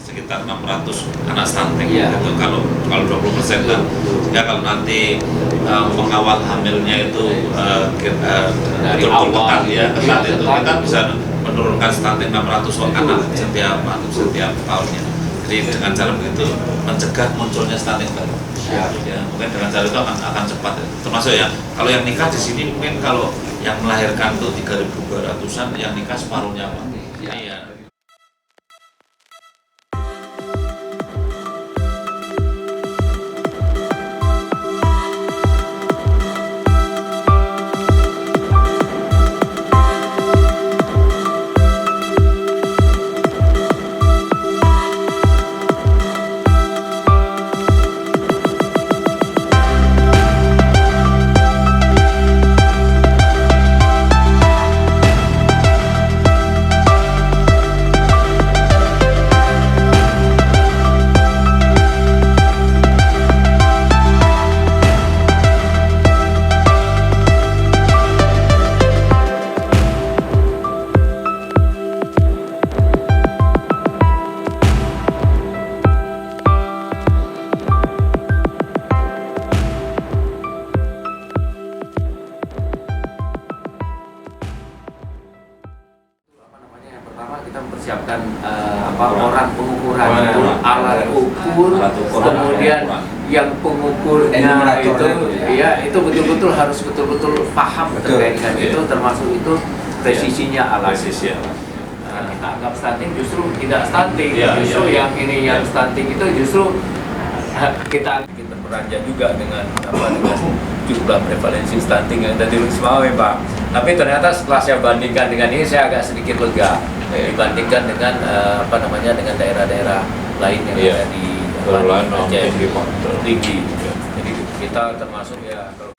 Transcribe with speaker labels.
Speaker 1: Sekitar 600 anak stunting gitu. Kalau 20% kan ya, kalau nanti mengawal hamilnya itu betul-betul ketat ya, ketat itu kita bisa menurunkan stunting 600 anak setiap tahunnya. Jadi dengan cara begitu mencegah munculnya stunting baru. Ya, mungkin dengan cara itu akan cepat. Termasuk ya, kalau yang nikah di sini mungkin kalau yang melahirkan tuh 3.200-an, yang nikah separuhnya Pak. Iya.
Speaker 2: Kita mempersiapkan orang pengukuran itu, alat ukur, kemudian yang pengukurnya itu betul-betul harus betul-betul paham terkait dengan itu, termasuk itu presisinya alat. Kita anggap stunting justru tidak stunting, justru yang ini yang stunting itu justru kita beranjak juga dengan jumlah prevalensi stunting yang tadi Rismawi Pak. Tapi ternyata setelah saya bandingkan dengan ini, saya agak sedikit lega dibandingkan dengan dengan daerah-daerah lain yang ada di Aceh tinggi. Jadi kita termasuk ya.